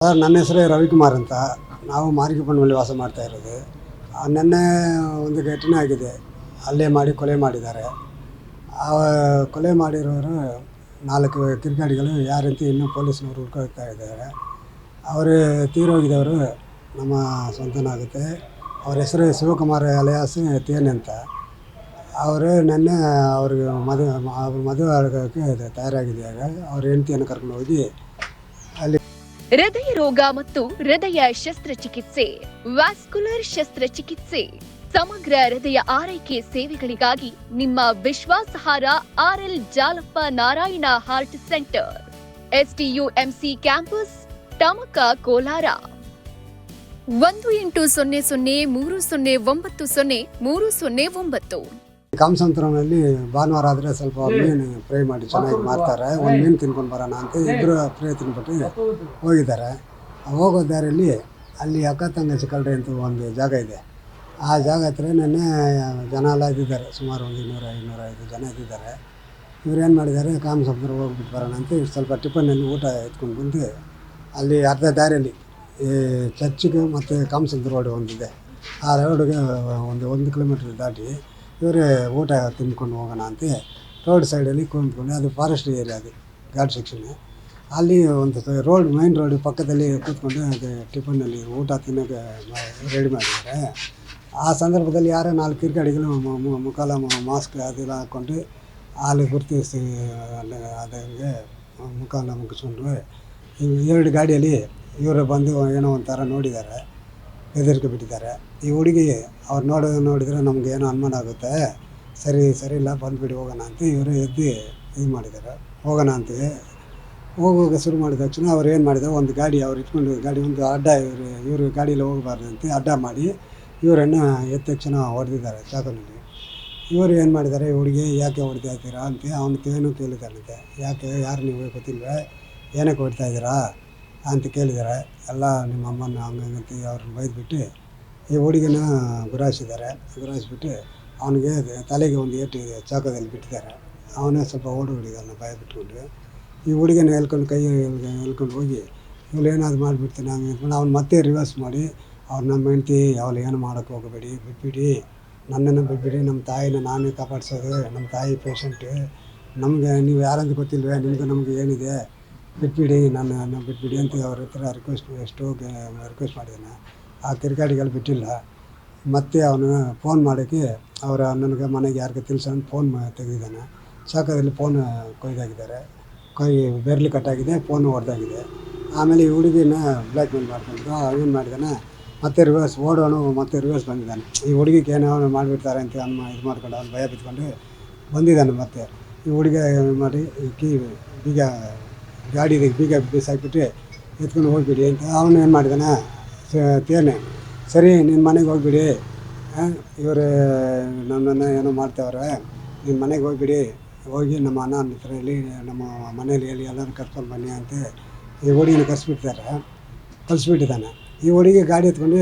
Sir, ನನ್ನ ಹೆಸರು ರವಿಕುಮಾರ್ ಅಂತ. ನಾವು ಮಾರಿಕಪ್ಪನಹಳ್ಳಿ ವಾಸ ಮಾಡ್ತಾ ಇರೋದು. ನೆನ್ನೆ ಒಂದು ಘಟನೆ ಆಗಿದೆ. ಹಲ್ಲೆ ಮಾಡಿ ಕೊಲೆ ಮಾಡಿದ್ದಾರೆ. ಕೊಲೆ ಮಾಡಿರೋರು 4 ಕಿರ್ಕಾಡಿಗಳು ಯಾರಂತ ಇನ್ನೂ ಪೊಲೀಸ್ನವರು ಹುಡ್ಕೊಳ್ತಾ ಇದ್ದಾರೆ. ಅವರು ತೀರೋಗಿದ್ದವರು ನಮ್ಮ ಸ್ವಂತನಾಗುತ್ತೆ. ಅವ್ರ ಹೆಸರು ಶಿವಕುಮಾರ್ ಅಲಿಯಾಸ್ ತೇನೆ ಅಂತ. ಅವರು ನೆನ್ನೆ ಅವ್ರಿಗೆ ಮದುವೆ ಆಗೋಕ್ಕೆ ತಯಾರಾಗಿದ್ದಾಗ ಅವ್ರ ಹೆಂಡತಿಯನ್ನು ಕರ್ಕೊಂಡು ಹೋಗಿ ಹೃದಯ ರೋಗ ಮತ್ತು ಹೃದಯ ಶಸ್ತ್ರಚಿಕಿತ್ಸೆ, ವ್ಯಾಸ್ಕುಲರ್ ಶಸ್ತ್ರಚಿಕಿತ್ಸೆ, ಸಮಗ್ರ ಹೃದಯ ಆರೈಕೆ ಸೇವೆಗಳಿಗಾಗಿ ನಿಮ್ಮ ವಿಶ್ವಾಸಾರ್ಹ RL Jalappa Narayana Heart Centre, STUMC campus, Tamaka, Kolar. 180030090309. ಕಾಮಸಂದ್ರನಲ್ಲಿ ಭಾನುವಾರ ಆದರೆ ಸ್ವಲ್ಪ ಮೀನು ಫ್ರೈ ಮಾಡಿ ಚೆನ್ನಾಗಿ ಮಾಡ್ತಾರೆ. ಒಂದು ಮೀನು ತಿನ್ಕೊಂಡು ಬರೋಣ ಅಂತ ಇಬ್ಬರು ಫ್ರೈ ತಿನ್ಬಿಟ್ಟು ಹೋಗಿದ್ದಾರೆ. ಹೋಗೋ ದಾರಿಯಲ್ಲಿ ಅಲ್ಲಿ ಅಕ್ಕ ತಂಗಚಿ ಕಲ್ರಿ ಅಂತ ಒಂದು ಜಾಗ ಇದೆ. ಆ ಜಾಗ ಹತ್ರ ನೆನ್ನೆ ಜನ ಎಲ್ಲ ಇದ್ದಿದ್ದಾರೆ. ಸುಮಾರು ಒಂದು 200-205 ಜನ ಇದ್ದಿದ್ದಾರೆ. ಇವ್ರು ಏನು ಮಾಡಿದ್ದಾರೆ, ಕಾಮಸಂದ್ರ ಹೋಗ್ಬಿಟ್ಟು ಬರೋಣ ಅಂತ ಸ್ವಲ್ಪ ಟಿಫನಲ್ಲಿ ಊಟ ಎತ್ಕೊಂಡು ಬಂದು ಅಲ್ಲಿ ಅರ್ಧ ದಾರಿಯಲ್ಲಿ ಈ ಚರ್ಚಿಗೆ ಮತ್ತು ಕಾಮಸಂದ್ರ ರೋಡ್ ಒಂದಿದೆ. ಆ ರೋಡ್ಗೆ ಒಂದು ಕಿಲೋಮೀಟ್ರ್ ದಾಟಿ ಇವರೇ ಊಟ ತಿಂದ್ಕೊಂಡು ಹೋಗೋಣ ಅಂತ ರೋಡ್ ಸೈಡಲ್ಲಿ ಕೂತ್ಕೊಂಡು, ಅದು ಫಾರೆಸ್ಟ್ ಏರಿಯಾ, ಅದು ಘಾಟ್ ಸೆಕ್ಷನ್. ಅಲ್ಲಿ ಒಂದು ಮೈನ್ ರೋಡ್ ಪಕ್ಕದಲ್ಲಿ ಕೂತ್ಕೊಂಡು ಅದು ಟಿಫನ್ನಲ್ಲಿ ಊಟ ತಿನ್ನೋಕ್ಕೆ ರೆಡಿ ಮಾಡಿದ್ದಾರೆ. ಆ ಸಂದರ್ಭದಲ್ಲಿ ಯಾರೋ 4 ಕಿರ್ಕಾಡಿಗಳು ಮುಖಾಲ ಮಾಸ್ಕ್ ಅದೆಲ್ಲ ಹಾಕ್ಕೊಂಡು ಅಲ್ಲಿ ಗುರುತಿಸಿ ಅದಂಗೆ ಮುಖಾಲ ಮುಗಿಸ್ಕೊಂಡು 2 ಗಾಡಿಯಲ್ಲಿ ಇವರು ಬಂದು ಏನೋ ಒಂಥರ ನೋಡಿದ್ದಾರೆ, ಹೆದರಿಕೆ ಬಿಟ್ಟಿದ್ದಾರೆ. ಈ ಹುಡುಗಿ ಅವ್ರು ನೋಡಿದರೆ ನಮ್ಗೆ ಏನೋ ಅನುಮಾನ ಆಗುತ್ತೆ, ಸರಿ ಇಲ್ಲ ಬಂದುಬಿಡಿ ಹೋಗೋಣ ಅಂತ ಇವರು ಎದ್ದು ಇದು ಮಾಡಿದ್ದಾರೆ. ಹೋಗೋಣ ಅಂತ ಹೋಗುವಾಗ ಶುರು ಮಾಡಿದ ತಕ್ಷಣ ಅವ್ರು ಏನು ಮಾಡಿದ್ದಾರೆ, ಒಂದು ಗಾಡಿ ಅವ್ರು ಇಟ್ಕೊಂಡು ಗಾಡಿ ಒಂದು ಅಡ್ಡ ಇವರು ಗಾಡಿಯಲ್ಲಿ ಹೋಗಬಾರ್ದು ಅಂತ ಅಡ್ಡ ಮಾಡಿ ಇವರನ್ನು ಎದ್ದ ತಕ್ಷಣ ಹೊಡೆದಿದ್ದಾರೆ ಚಾಕುನಲ್ಲಿ. ಇವರು ಏನು ಮಾಡಿದ್ದಾರೆ, ಹುಡುಗಿ ಯಾಕೆ ಹೊಡಿತಾ ಇದ್ದೀರಾ ಅಂತ ಅವನು ಏನು ಕೇಳಿದ್ದಾನಂತೆ. ಯಾರು ನೀವು ಗೊತ್ತಿಲ್ವೇ, ಏನಕ್ಕೆ ಹೊಡಿತಾ ಇದ್ದೀರಾ ಅಂತ ಕೇಳಿದ್ದಾರೆ. ಎಲ್ಲ ನಿಮ್ಮ ಅಮ್ಮನ ಹಂಗಂತ ಅವ್ರನ್ನ ಬೈದ್ಬಿಟ್ಟು ಈ ಹುಡುಗಿನ ಗುರಾಯಿಸ್ಬಿಟ್ಟು ಅವನಿಗೆ ತಲೆಗೆ ಒಂದು ಏಟು ಚಾಕದಲ್ಲಿ ಬಿಟ್ಟಿದ್ದಾರೆ. ಅವನೇ ಸ್ವಲ್ಪ ಓಡಿದ್ದಾನೆ ಭಯ ಬಿಟ್ಕೊಂಡು. ಈ ಹುಡುಗಿನ ಕೈ ಎಳ್ಕೊಂಡು ಹೋಗಿ ಇವಳು ಏನಾದ್ರು ಮಾಡಿಬಿಡ್ತಾನೆ ಹಂಗೆ ಅಂದ್ಕೊಂಡು ಅವ್ನು ಮತ್ತೆ ರಿವರ್ಸ್ ಮಾಡಿ ನಮ್ಮ ಹೆಂಡ್ತಿ ಅವಳು ಏನು ಮಾಡೋಕ್ಕೆ ಹೋಗಬೇಡಿ, ಬಿಟ್ಬಿಡಿ, ನನ್ನನ್ನು ಬಿಟ್ಬಿಡಿ, ನಮ್ಮ ತಾಯಿನ ನಾನೇ ಕಾಪಾಡಿಸೋದು, ನಮ್ಮ ತಾಯಿ ಪೇಷಂಟು, ನಮಗೆ ನೀವು ಯಾರಂತ ಗೊತ್ತಿಲ್ವೇ, ನಮಗೆ ಏನಿದೆ, ಬಿಟ್ಬಿಡಿ, ನನ್ನ ಬಿಟ್ಬಿಡಿ ಅಂತ ಅವ್ರ ಹತ್ರ ರಿಕ್ವೆಸ್ಟ್ ಮಾಡಿದ್ದಾನೆ. ಆ ಕಿರ್ಕಾಡಿಗಳು ಬಿಟ್ಟಿಲ್ಲ. ಮತ್ತು ಅವನು ಫೋನ್ ಮಾಡೋಕ್ಕೆ ನನಗೆ ಮನೆಗೆ ಯಾರಿಗೆ ತಿಳಿಸೋನು ಫೋನ್ ತೆಗೆದಿದ್ದಾನೆ. ಚಾಕದಲ್ಲಿ ಫೋನ್ ಕೊಯ್ದಾಗಿದ್ದಾರೆ, ಬೆರಳು ಕಟ್ಟಾಗಿದೆ, ಫೋನು ಹೊಡೆದಾಗಿದೆ. ಆಮೇಲೆ ಈ ಹುಡುಗಿನ ಬ್ಲ್ಯಾಕ್ ಮೇಲ್ ಮಾಡ್ಕೊಂಡು ಏನು ಮಾಡಿದ್ದಾನೆ, ಮತ್ತೆ ರಿವರ್ಸ್ ಬಂದಿದ್ದಾನೆ. ಈ ಹುಡುಗಿಗೆ ಏನೋ ಮಾಡಿಬಿಡ್ತಾರೆ ಅಂತ ಇದು ಮಾಡ್ಕೊಂಡು ಅವ್ನು ಭಯ ಬಿತ್ಕೊಂಡು ಬಂದಿದ್ದಾನೆ. ಮತ್ತು ಈ ಹುಡುಗ ಮಾಡಿ ಬೀಗ ಬೀಸಾಕ್ಬಿಟ್ಟು ಎತ್ಕೊಂಡು ಹೋಗ್ಬಿಡಿ ಅಂತ ಅವನು ಏನು ಮಾಡಿದ್ದಾನೆ, ತೇನೆ, ಸರಿ ನಿನ್ನ ಮನೆಗೆ ಹೋಗ್ಬಿಡಿ, ಇವರು ನನ್ನನ್ನು ಏನೋ ಮಾಡ್ತಾವ್ರೆ, ನಿಮ್ಮ ಮನೆಗೆ ಹೋಗಿ ನಮ್ಮ ಅಣ್ಣ ಹತ್ರ ಹೇಳಿ, ನಮ್ಮ ಮನೇಲಿ ಹೇಳಿ ಎಲ್ಲರೂ ಕರ್ಕೊಂಡು ಬನ್ನಿ ಅಂತ ಈ ಹುಡುಗಿನ ಕಳಿಸ್ಬಿಟ್ಟಿದ್ದಾನೆ. ಈ ಹುಡುಗಿ ಗಾಡಿ ಎತ್ಕೊಂಡು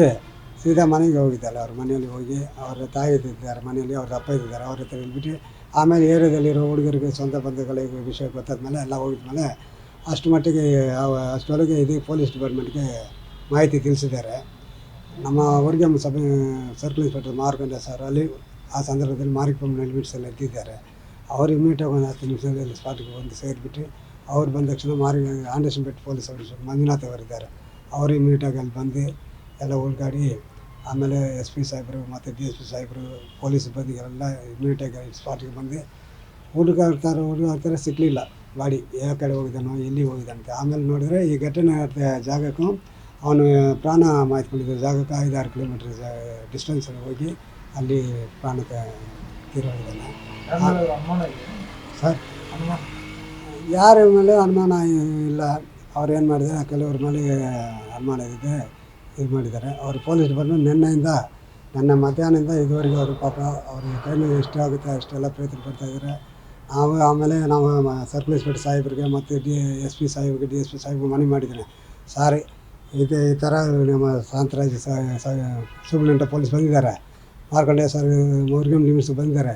ಸೀದಾ ಮನೆಗೆ ಹೋಗಿದ್ದಾಳೆ. ಅವ್ರ ಮನೆಯಲ್ಲಿ ಹೋಗಿ ಅವ್ರ ತಾಯಿ ಇದ್ದಿದ್ದಾರೆ, ಮನೆಯಲ್ಲಿ ಅವ್ರ ಅಪ್ಪ ಇದ್ದಿದ್ದಾರೆ, ಅವ್ರ ಹತ್ರ ಹೇಳ್ಬಿಟ್ಟು ಆಮೇಲೆ ಏರಿಯಾದಲ್ಲಿರೋ ಹುಡುಗರಿಗೆ ಸ್ವಂತ ಬಂಧುಗಳಿಗೆ ವಿಷಯ ಗೊತ್ತಾದ್ಮೇಲೆ ಎಲ್ಲ ಹೋಗಿದ್ಮೇಲೆ ಅಷ್ಟರೊಳಗೆ ಇದು ಪೊಲೀಸ್ ಡಿಪಾರ್ಟ್ಮೆಂಟ್ಗೆ ಮಾಹಿತಿ ತಿಳಿಸಿದ್ದಾರೆ. ನಮ್ಮ ಊರಿಗೆ ಸರ್ಕಲ್ ಇನ್ಸ್ಪೆಕ್ಟರ್ ಮಾರ್ಕಂಡ ಸರ್ ಅಲ್ಲಿ ಆ ಸಂದರ್ಭದಲ್ಲಿ ಮಾರಿಕಪ್ಪನಹಳ್ಳಿ ಲಿಮಿಟ್ಸಲ್ಲಿ ಎದ್ದಿದ್ದಾರೆ. ಅವರು ಇಮಿಡಿಯೇಟಾಗಿ ಒಂದು 10 ನಿಮಿಷದಲ್ಲಿ ಸ್ಪಾಟ್ಗೆ ಬಂದು ಸೇರಿಬಿಟ್ಟು ಅವ್ರು ಬಂದ ತಕ್ಷಣ ಆಂಡೇಶನ್ ಬೆಟ್ ಪೊಲೀಸ್ ಅವರು ಮಂಜುನಾಥ್ ಅವರಿದ್ದಾರೆ, ಅವರು ಇಮಿಡಿಯೇಟಾಗಿ ಅಲ್ಲಿ ಬಂದು ಎಲ್ಲ ಹುಡುಗಾಡಿ ಆಮೇಲೆ SP ಸಾಹೇಬರು ಮತ್ತು DSP ಸಾಹೇಬರು ಪೊಲೀಸ್ ಸಿಬ್ಬಂದಿಗಳೆಲ್ಲ ಇಮಿಡಿಯೇಟಾಗಿ ಸ್ಪಾಟ್ಗೆ ಬಂದು ಹುಡುಗಾಡ್ತಾರೆ ಸಿಕ್ಕಲಿಲ್ಲ. ಬಾಡಿ ಯಾವ ಕಡೆ ಹೋಗಿದ್ದಾನೋ, ಎಲ್ಲಿ ಹೋಗಿದ್ದಾನಂತೆ. ಆಮೇಲೆ ನೋಡಿದರೆ ಈ ಘಟನೆ ಜಾಗಕ್ಕೂ ಅವನು ಪ್ರಾಣ ಮಾಯ್ಕೊಂಡಿದ್ದ ಜಾಗಕ್ಕೆ 5-6 ಕಿಲೋಮೀಟ್ರ್ ಡಿಸ್ಟೆನ್ಸಲ್ಲಿ ಹೋಗಿ ಅಲ್ಲಿ ಪ್ರಾಣಕ್ಕೆ ತೀರೋಗಿದ್ದಾನೆ. ಸರ್, ಯಾರ ಮೇಲೆ ಅನುಮಾನ ಇಲ್ಲ. ಅವ್ರು ಏನು ಮಾಡಿದ್ದಾರೆ, ಕೆಲವ್ರ ಮೇಲೆ ಅನುಮಾನ ಇದೆ, ಇದು ಮಾಡಿದ್ದಾರೆ. ಅವರು ಪೊಲೀಸ್ ಡಿಪಾರ್ಟ್ಮೆಂಟ್ ನನ್ನ ಮಧ್ಯಾಹ್ನದಿಂದ ಇದುವರೆಗೆ ಅವರು ಪಾಪ ಅವ್ರಿಗೆ ಕೈಲಿ ಎಷ್ಟು ಆಗುತ್ತೆ ಅಷ್ಟೆಲ್ಲ ಪ್ರಯತ್ನ ಪಡ್ತಾಯಿದ್ದಾರೆ. ಆಮೇಲೆ ನಾವು ಸರ್ಕಲ್ ಇನ್ಸ್ಪೆಕ್ಟರ್ ಸಾಹೇಬ್ರಿಗೆ ಮತ್ತು SP ಸಾಹೇಬ್ರಿಗೆ DSP ಸಾಹೇಬ್ರಿಗೆ ಮನವಿ ಮಾಡಿದ್ದೇನೆ, ಸಾರಿ ಈ ಥರ ನಮ್ಮ ಸಾಂತರಾಜ್ ಸುಬ್ಲಿಂಟ ಪೊಲೀಸ್ ಬಂದಿದ್ದಾರೆ, ಮಾರ್ಕಂಡೇ ಸರ್ ಮುರುಗಮ್ ಲಿಮಿಟ್ಸ್ಗೆ ಬಂದಿದ್ದಾರೆ,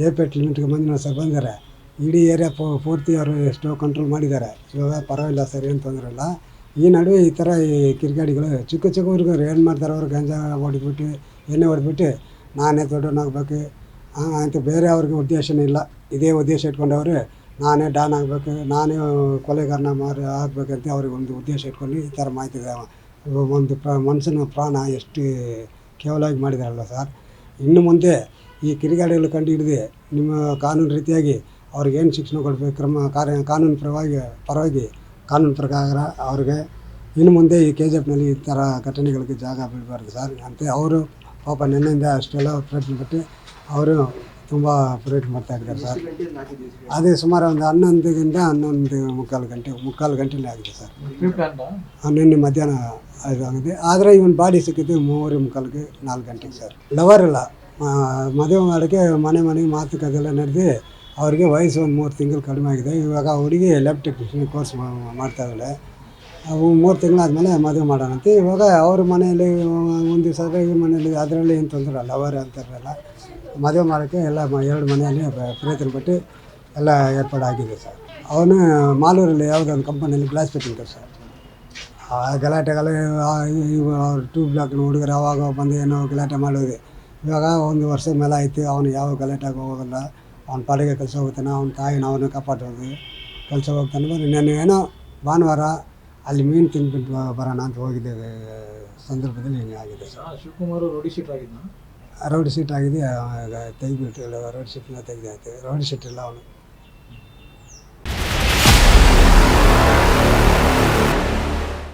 ಏಪೇಟ್ ಲಿಮಿಟ್ಗೆ ಮಂಜುನಾಥ್ ಸರ್ ಬಂದಿದ್ದಾರೆ. ಇಡೀ ಏರಿಯಾ ಪೂರ್ತಿ ಅವರು ಎಷ್ಟೋ ಕಂಟ್ರೋಲ್ ಮಾಡಿದ್ದಾರೆ. ಇವಾಗ ಪರವಾಗಿಲ್ಲ ಸರ್, ಏನು ತೊಂದರೆ ಇಲ್ಲ. ಈ ನಡುವೆ ಈ ಥರ ಈ ಕಿರಿಗಾಡಿಗಳು ಚಿಕ್ಕ ಚಿಕ್ಕ ಹುಡುಗರು ಏನು ಮಾಡ್ತಾರೆ, ಅವರು ಗಂಜಾ ಹೊಡೆದ್ಬಿಟ್ಟು ಎಣ್ಣೆ ಹೊಡೆದ್ಬಿಟ್ಟು ನಾನೇ ದೊಡ್ಡವನಾಗಬೇಕು ಅಂತ ಬೇರೆ ಅವ್ರಿಗೆ ಉದ್ದೇಶನೇ ಇಲ್ಲ. ಇದೇ ಉದ್ದೇಶ ಇಟ್ಕೊಂಡವ್ರೆ, ನಾನೇ ಡಾನ್ ಆಗಬೇಕು, ನಾನೇ ಕೊಲೆಗಾರನ ಆಗಬೇಕಂತ ಅವ್ರಿಗೆ ಒಂದು ಉದ್ದೇಶ ಇಟ್ಕೊಂಡು ಈ ಥರ ಮಾಹಿತಿ ಒಂದು ಮನುಷ್ಯನ ಪ್ರಾಣ ಎಷ್ಟು ಕೇವಲವಾಗಿ ಮಾಡಿದಾರಲ್ಲ ಸರ್. ಇನ್ನು ಮುಂದೆ ಈ ಕಿರಿಗಾಡಿಗಳು ಕಂಡು ಹಿಡಿದು ನಿಮ್ಮ ಕಾನೂನು ರೀತಿಯಾಗಿ ಅವ್ರಿಗೇನು ಶಿಕ್ಷಣ ಕೊಡಬೇಕು, ಕಾನೂನು ಪರವಾಗಿ ಕಾನೂನು ಪ್ರಕಾರ ಅವ್ರಿಗೆ ಇನ್ನು ಮುಂದೆ ಈ KGFನಲ್ಲಿ ಈ ಥರ ಘಟನೆಗಳಿಗೆ ಜಾಗ ಬೀಳಬಾರ್ದು ಸರ್ ಅಂತ ಅವರು ಪಾಪ ನಿನ್ನೆಯಿಂದ ಅಷ್ಟೆಲ್ಲ ಪ್ರಯತ್ನ ಪಟ್ಟು ಅವರು ತುಂಬ ಪ್ರಯತ್ನ ಮಾಡ್ತಾಯಿದ್ದಾರೆ ಸರ್. ಅದೇ ಸುಮಾರು ಒಂದು 11ರಿಂದ 11:45 ಗಂಟೆಯಲ್ಲಿ ಆಗಿದೆ ಸರ್. ನಿನ್ನೆ ಮಧ್ಯಾಹ್ನ ಆಗಿದೆ. ಆದರೆ ಇವನ್ ಬಾಡಿ ಸಿಕ್ಕಿದ್ದು 3:45 4 ಗಂಟೆಗೆ ಸರ್. ಲವರ್ ಇಲ್ಲ, ಮದುವೆ ಮಾಡೋಕ್ಕೆ ಮನೆಗೆ ಮಾತುಕತೆಲ್ಲ ನಡೆದು ಅವ್ರಿಗೆ ವಯಸ್ಸು ಒಂದು 3 ತಿಂಗಳು ಕಡಿಮೆ ಆಗಿದೆ. ಇವಾಗ ಹುಡುಗಿ ಲ್ಯಾಬ್ ಟೆಕ್ನಿಷಿಯನ್ ಕೋರ್ಸ್ ಮಾಡ್ತಾಯಿದ್ದಾಳೆ. ಅವು 3 ತಿಂಗಳಾದಮೇಲೆ ಮದುವೆ ಮಾಡೋಣಂತೆ. ಇವಾಗ ಅವ್ರ ಮನೆಯಲ್ಲಿ ಒಂದು ದಿವಸ ಆದರೆ ಈ ಮನೆಯಲ್ಲಿ ಅದರಲ್ಲಿ ಏನು ತೊಂದರೆ ಅಲ್ಲ, ಲವರ್ ಅಂತಾರಲ್ಲ, ಮದುವೆ ಮಾಡೋಕ್ಕೆ ಎಲ್ಲ 2 ಮನೆಯಲ್ಲಿ ಪ್ರಯತ್ನ ಪಟ್ಟು ಎಲ್ಲ ಏರ್ಪಾಡಾಗಿದೆ ಸರ್. ಅವನು ಮಾಲೂರಲ್ಲಿ ಯಾವುದೊಂದು ಕಂಪನಿಯಲ್ಲಿ ಗ್ಲಾಸ್ ಫಿಟ್ಟಿಂಗ್ ಸರ್. ಆ ಗಲಾಟೆಗಳು ಅವ್ರ 2 ಬ್ಲಾಕ್ನ ಹುಡುಗರು ಅವಾಗ ಬಂದು ಏನೋ ಗಲಾಟೆ ಮಾಡೋದು. ಇವಾಗ 1 ವರ್ಷ ಮೇಲೆ ಆಯಿತು, ಅವನು ಯಾವ ಗಲಾಟೆಗೆ ಹೋಗೋಲ್ಲ, ಅವ್ನ ಪಾಡಿಗೆ ಕೆಲಸ ಹೋಗ್ತಾನೆ, ಅವ್ನ ತಾಯಿನ ಅವನು ಕಾಪಾಡೋದು ಕೆಲಸ ಹೋಗ್ತಾನೆ. ನಾನು ಏನೋ ಭಾನುವಾರ ಅಲ್ಲಿ ಮೀನು ತಿಂದ್ಬಿಟ್ಟು ಬರೋಣ ಅಂತ ಹೋಗಿದ್ದೇವೆ ಸಂದರ್ಭದಲ್ಲಿ ಹಿಂಗೆ ಆಗಿದೆ ಸರ್. ಶಿವಕುಮಾರ್ ರೌಡಿ ಶೀಟ್ ಆಗಿದ್ದ, ರೌಡಿ ಶೀಟ್ ಆಗಿದೆ, ತೆಗಿಬಿಟ್ಟು ರೌಡಿ ಶೀಟ್ನ ತೆಗೆದಾಯ್ತು. ರೌಡಿ ಶೀಟ್ ಇಲ್ಲ ಅವನು.